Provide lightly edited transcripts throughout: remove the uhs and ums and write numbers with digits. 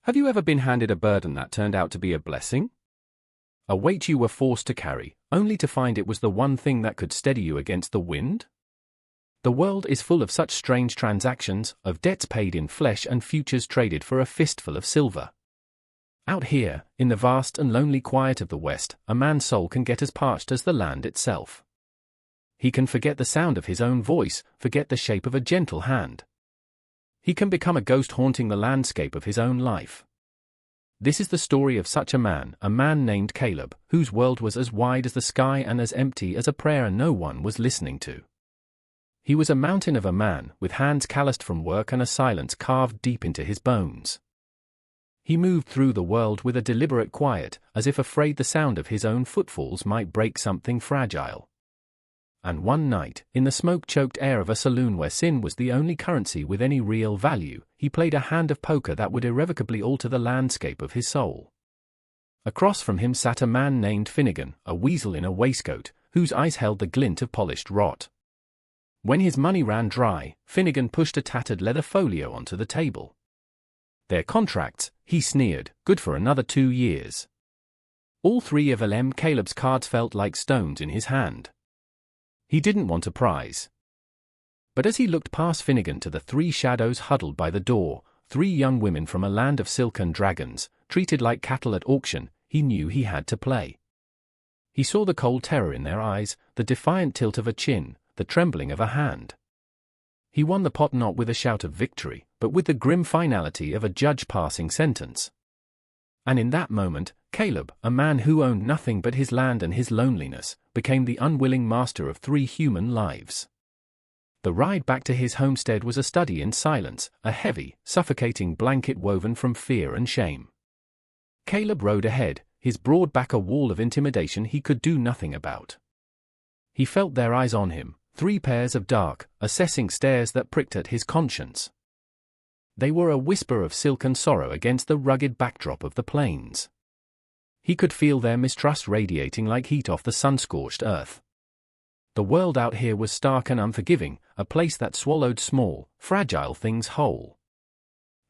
Have you ever been handed a burden that turned out to be a blessing? A weight you were forced to carry, only to find it was the one thing that could steady you against the wind? The world is full of such strange transactions, of debts paid in flesh and futures traded for a fistful of silver. Out here, in the vast and lonely quiet of the West, a man's soul can get as parched as the land itself. He can forget the sound of his own voice, forget the shape of a gentle hand. He can become a ghost haunting the landscape of his own life. This is the story of such a man named Caleb, whose world was as wide as the sky and as empty as a prayer no one was listening to. He was a mountain of a man, with hands calloused from work and a silence carved deep into his bones. He moved through the world with a deliberate quiet, as if afraid the sound of his own footfalls might break something fragile. And one night, in the smoke-choked air of a saloon where sin was the only currency with any real value, he played a hand of poker that would irrevocably alter the landscape of his soul. Across from him sat a man named Finnegan, a weasel in a waistcoat, whose eyes held the glint of polished rot. When his money ran dry, Finnegan pushed a tattered leather folio onto the table. Their contracts, he sneered, good for another 2 years. All 3 of Caleb's cards felt like stones in his hand. He didn't want a prize. But as he looked past Finnegan to the 3 shadows huddled by the door, 3 young women from a land of silk and dragons, treated like cattle at auction, he knew he had to play. He saw the cold terror in their eyes, the defiant tilt of a chin, the trembling of a hand. He won the pot not with a shout of victory, but with the grim finality of a judge passing sentence. And in that moment, Caleb, a man who owned nothing but his land and his loneliness, became the unwilling master of 3 human lives. The ride back to his homestead was a study in silence, a heavy, suffocating blanket woven from fear and shame. Caleb rode ahead, his broad back a wall of intimidation he could do nothing about. He felt their eyes on him, 3 pairs of dark, assessing stares that pricked at his conscience. They were a whisper of silk and sorrow against the rugged backdrop of the plains. He could feel their mistrust radiating like heat off the sun-scorched earth. The world out here was stark and unforgiving, a place that swallowed small, fragile things whole.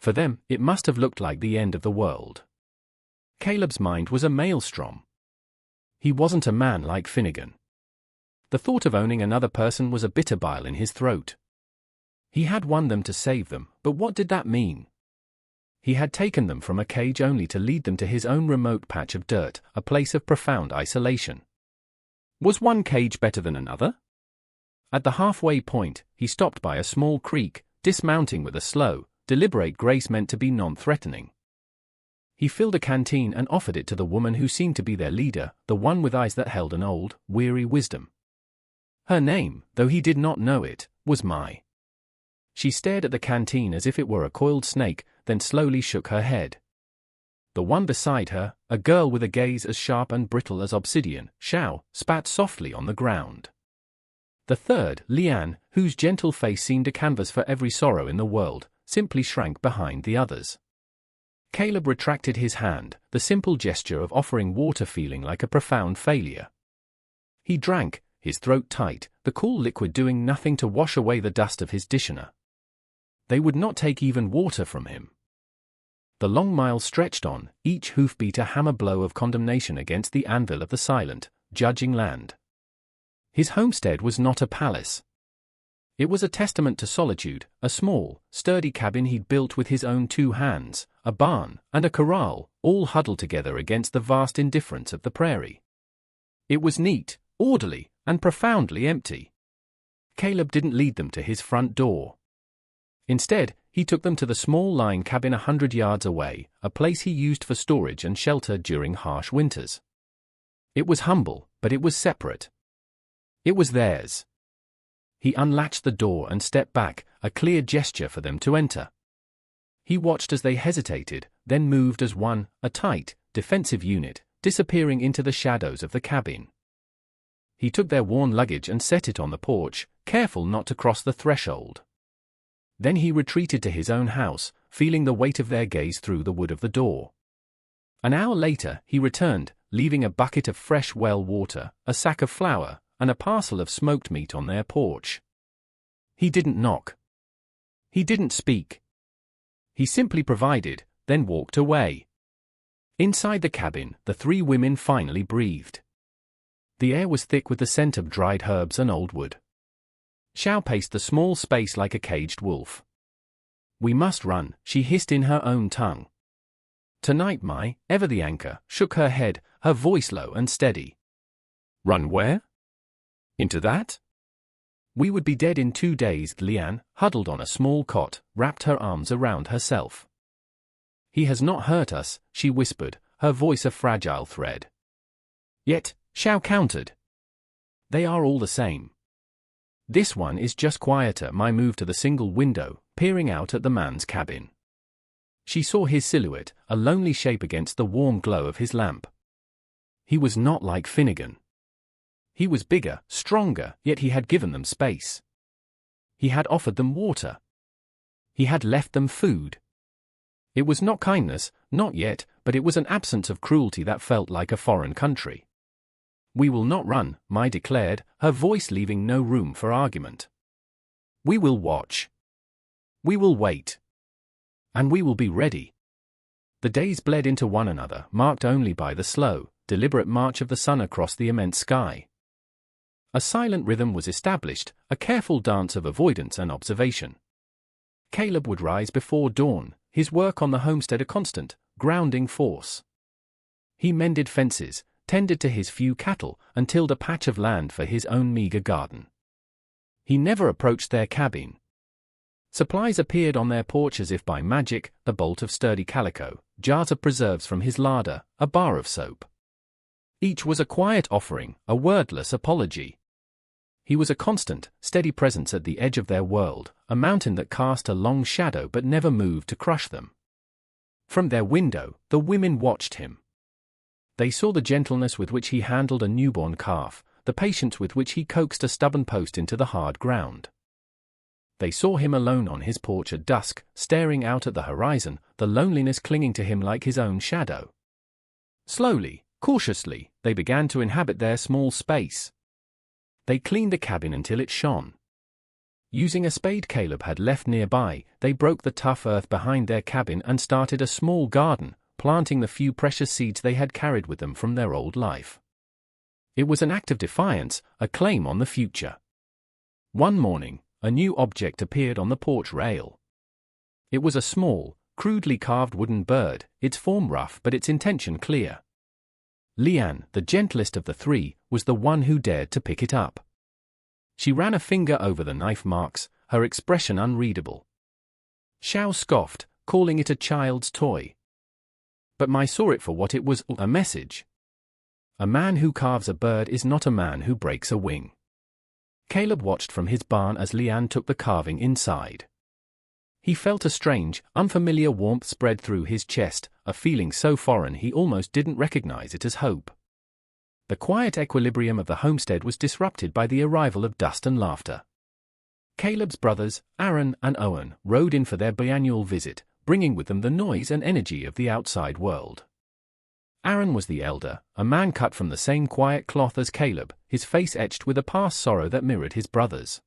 For them, it must have looked like the end of the world. Caleb's mind was a maelstrom. He wasn't a man like Finnegan. The thought of owning another person was a bitter bile in his throat. He had won them to save them, but what did that mean? He had taken them from a cage only to lead them to his own remote patch of dirt, a place of profound isolation. Was one cage better than another? At the halfway point, he stopped by a small creek, dismounting with a slow, deliberate grace meant to be non-threatening. He filled a canteen and offered it to the woman who seemed to be their leader, the one with eyes that held an old, weary wisdom. Her name, though he did not know it, was Mai. She stared at the canteen as if it were a coiled snake, then slowly shook her head. The one beside her, a girl with a gaze as sharp and brittle as obsidian, Xiao, spat softly on the ground. The third, Lian, whose gentle face seemed a canvas for every sorrow in the world, simply shrank behind the others. Caleb retracted his hand, the simple gesture of offering water feeling like a profound failure. He drank, his throat tight, the cool liquid doing nothing to wash away the dust of his dishonor. They would not take even water from him. The long mile stretched on, each hoofbeat a hammer blow of condemnation against the anvil of the silent, judging land. His homestead was not a palace. It was a testament to solitude, a small, sturdy cabin he'd built with his own 2 hands, a barn, and a corral, all huddled together against the vast indifference of the prairie. It was neat, orderly, and profoundly empty. Caleb didn't lead them to his front door. Instead, he took them to the small line cabin 100 yards away, a place he used for storage and shelter during harsh winters. It was humble, but it was separate. It was theirs. He unlatched the door and stepped back, a clear gesture for them to enter. He watched as they hesitated, then moved as one, a tight, defensive unit, disappearing into the shadows of the cabin. He took their worn luggage and set it on the porch, careful not to cross the threshold. Then he retreated to his own house, feeling the weight of their gaze through the wood of the door. An hour later, he returned, leaving a bucket of fresh well water, a sack of flour, and a parcel of smoked meat on their porch. He didn't knock. He didn't speak. He simply provided, then walked away. Inside the cabin, the three women finally breathed. The air was thick with the scent of dried herbs and old wood. Xiao paced the small space like a caged wolf. "We must run," she hissed in her own tongue. Tonight Mai, ever the anchor, shook her head, her voice low and steady. "Run where? Into that?" "We would be dead in 2 days." Lian, huddled on a small cot, wrapped her arms around herself. "He has not hurt us," she whispered, her voice a fragile thread. "Yet," Xiao countered, "they are all the same." "This one is just quieter." Mai moved to the single window, peering out at the man's cabin. She saw his silhouette, a lonely shape against the warm glow of his lamp. He was not like Finnegan. He was bigger, stronger, yet he had given them space. He had offered them water. He had left them food. It was not kindness, not yet, but it was an absence of cruelty that felt like a foreign country. "We will not run," Mai declared, her voice leaving no room for argument. "We will watch. We will wait. And we will be ready." The days bled into one another, marked only by the slow, deliberate march of the sun across the immense sky. A silent rhythm was established, a careful dance of avoidance and observation. Caleb would rise before dawn, his work on the homestead a constant, grounding force. He mended fences, tended to his few cattle, and tilled a patch of land for his own meager garden. He never approached their cabin. Supplies appeared on their porch as if by magic, a bolt of sturdy calico, jars of preserves from his larder, a bar of soap. Each was a quiet offering, a wordless apology. He was a constant, steady presence at the edge of their world, a mountain that cast a long shadow but never moved to crush them. From their window, the women watched him. They saw the gentleness with which he handled a newborn calf, the patience with which he coaxed a stubborn post into the hard ground. They saw him alone on his porch at dusk, staring out at the horizon, the loneliness clinging to him like his own shadow. Slowly, cautiously, they began to inhabit their small space. They cleaned the cabin until it shone. Using a spade Caleb had left nearby, they broke the tough earth behind their cabin and started a small garden, planting the few precious seeds they had carried with them from their old life. It was an act of defiance, a claim on the future. One morning, a new object appeared on the porch rail. It was a small, crudely carved wooden bird, its form rough but its intention clear. Lian, the gentlest of the three, was the one who dared to pick it up. She ran a finger over the knife marks, her expression unreadable. Xiao scoffed, calling it a child's toy. But Mai saw it for what it was, a message. A man who carves a bird is not a man who breaks a wing. Caleb watched from his barn as Lian took the carving inside. He felt a strange, unfamiliar warmth spread through his chest, a feeling so foreign he almost didn't recognize it as hope. The quiet equilibrium of the homestead was disrupted by the arrival of dust and laughter. Caleb's brothers, Aaron and Owen, rode in for their biannual visit, bringing with them the noise and energy of the outside world. Aaron was the elder, a man cut from the same quiet cloth as Caleb, his face etched with a past sorrow that mirrored his brother's.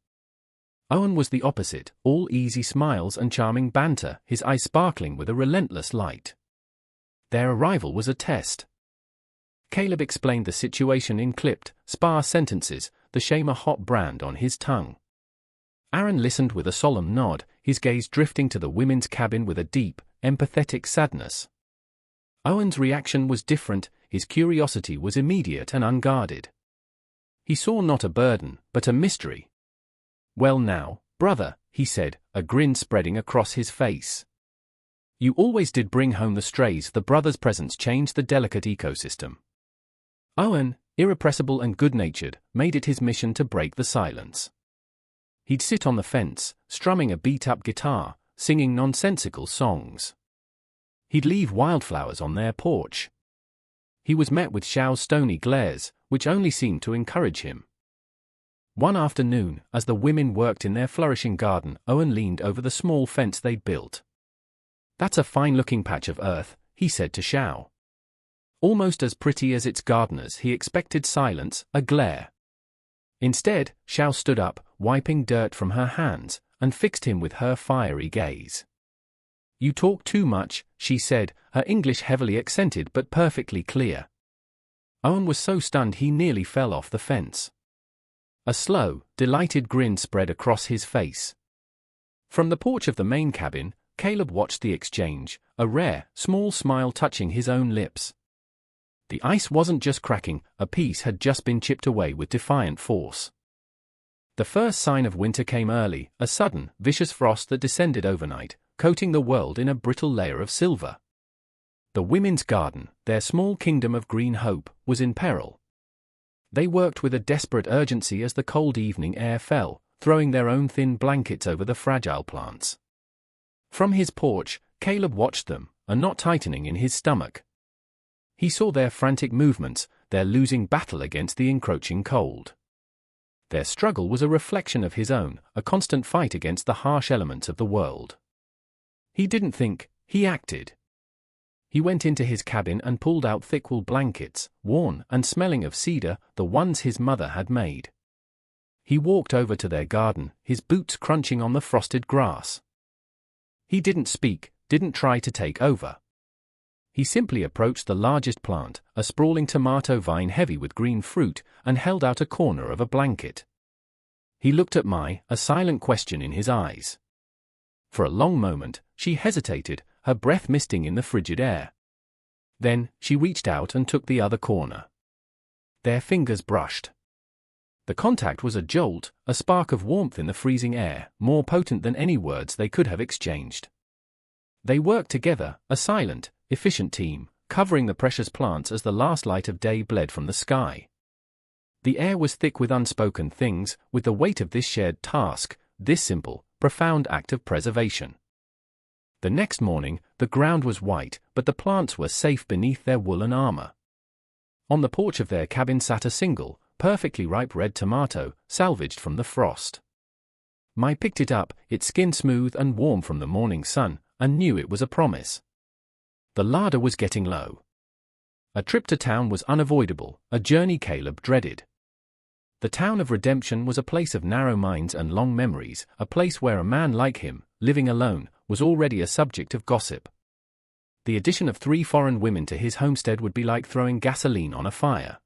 Owen was the opposite, all easy smiles and charming banter, his eyes sparkling with a relentless light. Their arrival was a test. Caleb explained the situation in clipped, sparse sentences, the shame a hot brand on his tongue. Aaron listened with a solemn nod, his gaze drifting to the women's cabin with a deep, empathetic sadness. Owen's reaction was different, his curiosity was immediate and unguarded. He saw not a burden, but a mystery. "Well now, brother," he said, a grin spreading across his face. "You always did bring home the strays." The brother's presence changed the delicate ecosystem. Owen, irrepressible and good-natured, made it his mission to break the silence. He'd sit on the fence, strumming a beat-up guitar, singing nonsensical songs. He'd leave wildflowers on their porch. He was met with Xiao's stony glares, which only seemed to encourage him. One afternoon, as the women worked in their flourishing garden, Owen leaned over the small fence they'd built. "That's a fine-looking patch of earth," he said to Xiao. Almost as pretty as its gardeners, he expected silence, a glare. Instead, Xiao stood up, wiping dirt from her hands, and fixed him with her fiery gaze. "You talk too much," she said, her English heavily accented but perfectly clear. Owen was so stunned he nearly fell off the fence. A slow, delighted grin spread across his face. From the porch of the main cabin, Caleb watched the exchange, a rare, small smile touching his own lips. The ice wasn't just cracking, a piece had just been chipped away with defiant force. The first sign of winter came early, a sudden, vicious frost that descended overnight, coating the world in a brittle layer of silver. The women's garden, their small kingdom of green hope, was in peril. They worked with a desperate urgency as the cold evening air fell, throwing their own thin blankets over the fragile plants. From his porch, Caleb watched them, a knot tightening in his stomach. He saw their frantic movements, their losing battle against the encroaching cold. Their struggle was a reflection of his own, a constant fight against the harsh elements of the world. He didn't think, he acted. He went into his cabin and pulled out thick wool blankets, worn and smelling of cedar, the ones his mother had made. He walked over to their garden, his boots crunching on the frosted grass. He didn't speak, didn't try to take over. He simply approached the largest plant, a sprawling tomato vine heavy with green fruit, and held out a corner of a blanket. He looked at Mai, a silent question in his eyes. For a long moment, she hesitated, her breath misting in the frigid air. Then, she reached out and took the other corner. Their fingers brushed. The contact was a jolt, a spark of warmth in the freezing air, more potent than any words they could have exchanged. They worked together, a silent, efficient team, covering the precious plants as the last light of day bled from the sky. The air was thick with unspoken things, with the weight of this shared task, this simple, profound act of preservation. The next morning, the ground was white, but the plants were safe beneath their woolen armor. On the porch of their cabin sat a single, perfectly ripe red tomato, salvaged from the frost. Mai picked it up, its skin smooth and warm from the morning sun, and knew it was a promise. The larder was getting low. A trip to town was unavoidable, a journey Caleb dreaded. The town of redemption was a place of narrow minds and long memories, a place where a man like him, living alone, was already a subject of gossip. The addition of 3 foreign women to his homestead would be like throwing gasoline on a fire.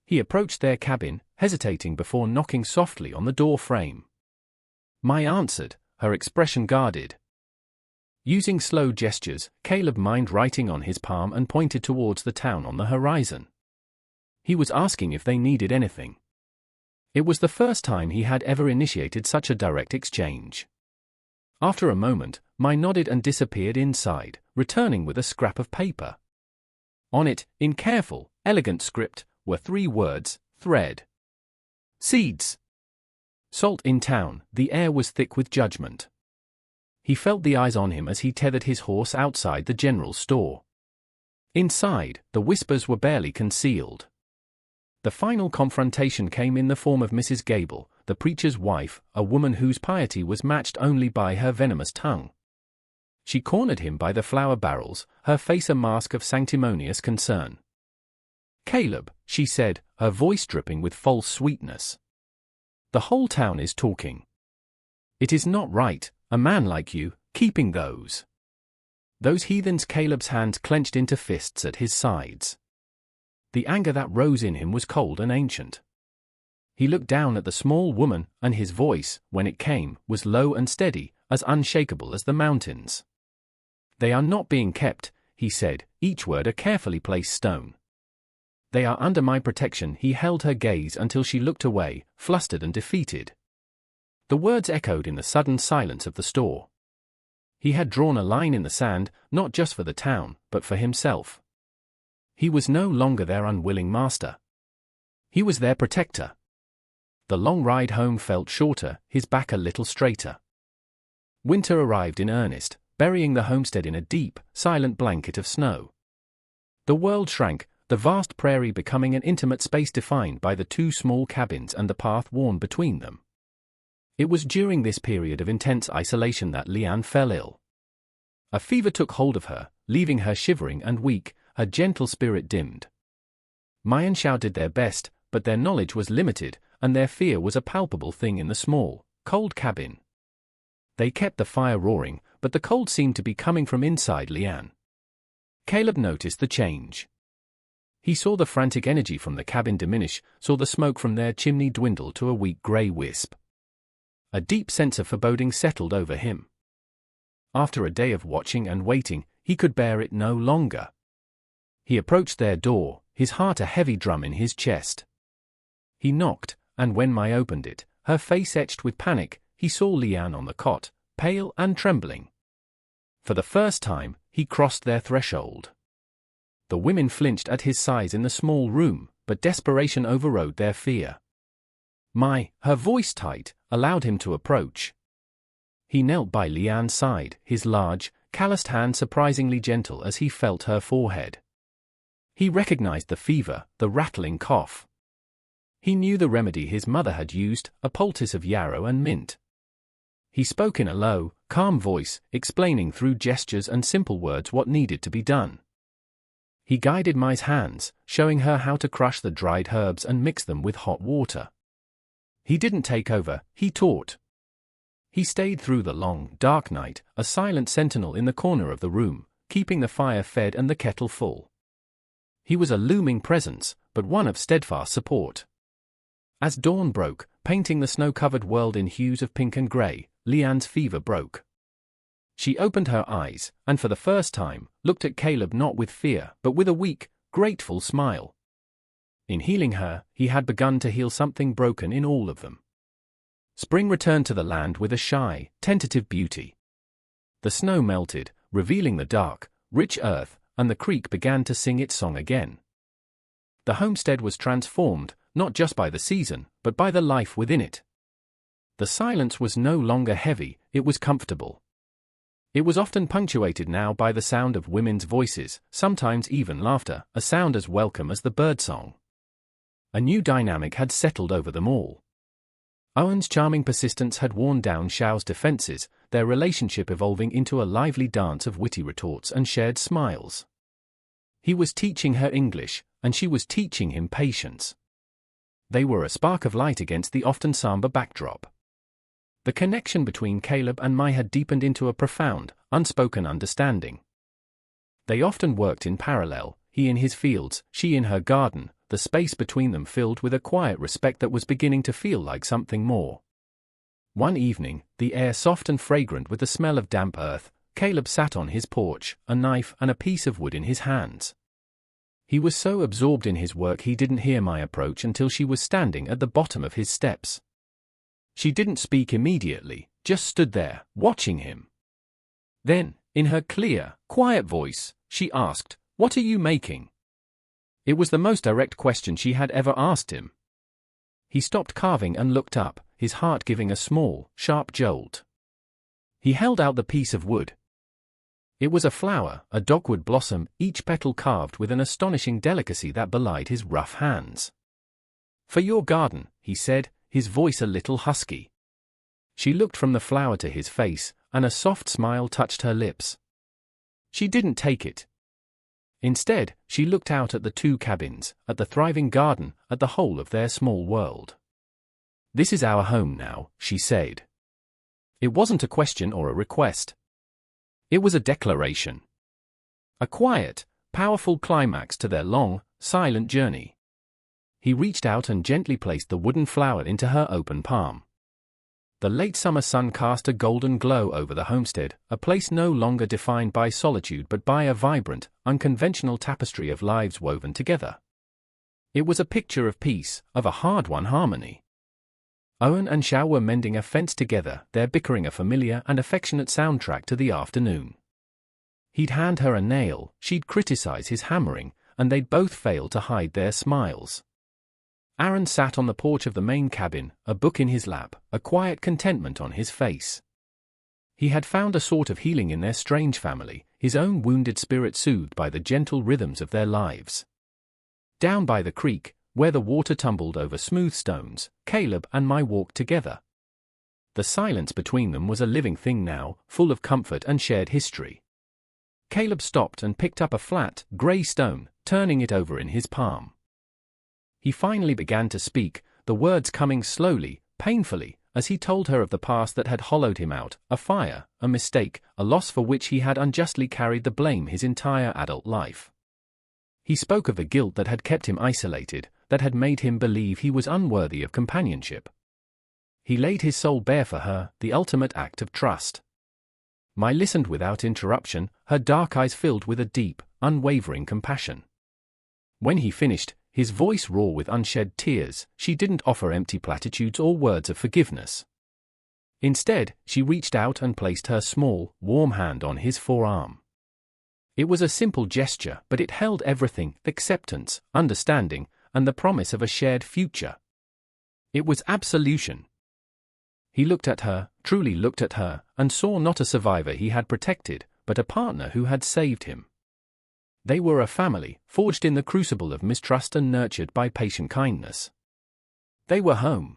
He approached their cabin, hesitating before knocking softly on the door frame. Mai answered, her expression guarded. Using slow gestures, Caleb mined writing on his palm and pointed towards the town on the horizon. He was asking if they needed anything. It was the first time he had ever initiated such a direct exchange. After a moment, Mai nodded and disappeared inside, returning with a scrap of paper. On it, in careful, elegant script, were 3 words, thread. Seeds. Salt in town, the air was thick with judgment. He felt the eyes on him as he tethered his horse outside the general store. Inside, the whispers were barely concealed. The final confrontation came in the form of Mrs. Gable, the preacher's wife, a woman whose piety was matched only by her venomous tongue. She cornered him by the flour barrels, her face a mask of sanctimonious concern. "Caleb," she said, her voice dripping with false sweetness. "The whole town is talking. It is not right, a man like you, keeping those heathens." Caleb's hands clenched into fists at his sides. The anger that rose in him was cold and ancient. He looked down at the small woman, and his voice, when it came, was low and steady, as unshakable as the mountains. "They are not being kept," he said, each word a carefully placed stone. "They are under my protection." He held her gaze until she looked away, flustered and defeated. The words echoed in the sudden silence of the store. He had drawn a line in the sand, not just for the town, but for himself. He was no longer their unwilling master. He was their protector. The long ride home felt shorter, his back a little straighter. Winter arrived in earnest, burying the homestead in a deep, silent blanket of snow. The world shrank, the vast prairie becoming an intimate space defined by the 2 small cabins and the path worn between them. It was during this period of intense isolation that Leanne fell ill. A fever took hold of her, leaving her shivering and weak, her gentle spirit dimmed. Mai and Xiao did their best, but their knowledge was limited, and their fear was a palpable thing in the small, cold cabin. They kept the fire roaring, but the cold seemed to be coming from inside Leanne. Caleb noticed the change. He saw the frantic energy from the cabin diminish, saw the smoke from their chimney dwindle to a weak grey wisp. A deep sense of foreboding settled over him. After a day of watching and waiting, he could bear it no longer. He approached their door, his heart a heavy drum in his chest. He knocked, and when Mai opened it, her face etched with panic, he saw Leanne on the cot, pale and trembling. For the first time, he crossed their threshold. The women flinched at his size in the small room, but desperation overrode their fear. Mai, her voice tight, allowed him to approach. He knelt by Leanne's side, his large, calloused hand surprisingly gentle as he felt her forehead. He recognized the fever, the rattling cough. He knew the remedy his mother had used, a poultice of yarrow and mint. He spoke in a low, calm voice, explaining through gestures and simple words what needed to be done. He guided Mai's hands, showing her how to crush the dried herbs and mix them with hot water. He didn't take over, he taught. He stayed through the long, dark night, a silent sentinel in the corner of the room, keeping the fire fed and the kettle full. He was a looming presence, but one of steadfast support. As dawn broke, painting the snow-covered world in hues of pink and grey, Leanne's fever broke. She opened her eyes, and for the first time, looked at Caleb not with fear, but with a weak, grateful smile. In healing her, he had begun to heal something broken in all of them. Spring returned to the land with a shy, tentative beauty. The snow melted, revealing the dark, rich earth, and the creek began to sing its song again. The homestead was transformed, not just by the season, but by the life within it. The silence was no longer heavy, it was comfortable. It was often punctuated now by the sound of women's voices, sometimes even laughter, a sound as welcome as the birdsong. A new dynamic had settled over them all. Owen's charming persistence had worn down Xiao's defenses, their relationship evolving into a lively dance of witty retorts and shared smiles. He was teaching her English, and she was teaching him patience. They were a spark of light against the often somber backdrop. The connection between Caleb and Mai had deepened into a profound, unspoken understanding. They often worked in parallel, he in his fields, she in her garden, the space between them filled with a quiet respect that was beginning to feel like something more. One evening, the air soft and fragrant with the smell of damp earth, Caleb sat on his porch, a knife and a piece of wood in his hands. He was so absorbed in his work he didn't hear Mai approach until she was standing at the bottom of his steps. She didn't speak immediately, just stood there, watching him. Then, in her clear, quiet voice, she asked, "What are you making?" It was the most direct question she had ever asked him. He stopped carving and looked up, his heart giving a small, sharp jolt. He held out the piece of wood. It was a flower, a dogwood blossom, each petal carved with an astonishing delicacy that belied his rough hands. "For your garden," he said, his voice a little husky. She looked from the flower to his face, and a soft smile touched her lips. She didn't take it. Instead, she looked out at the two cabins, at the thriving garden, at the whole of their small world. "This is our home now," she said. It wasn't a question or a request. It was a declaration. A quiet, powerful climax to their long, silent journey. He reached out and gently placed the wooden flower into her open palm. The late summer sun cast a golden glow over the homestead, a place no longer defined by solitude but by a vibrant, unconventional tapestry of lives woven together. It was a picture of peace, of a hard-won harmony. Owen and Xiao were mending a fence together, their bickering a familiar and affectionate soundtrack to the afternoon. He'd hand her a nail, she'd criticize his hammering, and they'd both fail to hide their smiles. Aaron sat on the porch of the main cabin, a book in his lap, a quiet contentment on his face. He had found a sort of healing in their strange family, his own wounded spirit soothed by the gentle rhythms of their lives. Down by the creek, where the water tumbled over smooth stones, Caleb and Mai walked together. The silence between them was a living thing now, full of comfort and shared history. Caleb stopped and picked up a flat, grey stone, turning it over in his palm. He finally began to speak, the words coming slowly, painfully, as he told her of the past that had hollowed him out, a fire, a mistake, a loss for which he had unjustly carried the blame his entire adult life. He spoke of the guilt that had kept him isolated, that had made him believe he was unworthy of companionship. He laid his soul bare for her, the ultimate act of trust. Mai listened without interruption, her dark eyes filled with a deep, unwavering compassion. When he finished, his voice raw with unshed tears, she didn't offer empty platitudes or words of forgiveness. Instead, she reached out and placed her small, warm hand on his forearm. It was a simple gesture, but it held everything: acceptance, understanding, and the promise of a shared future. It was absolution. He looked at her, truly looked at her, and saw not a survivor he had protected, but a partner who had saved him. They were a family, forged in the crucible of mistrust and nurtured by patient kindness. They were home.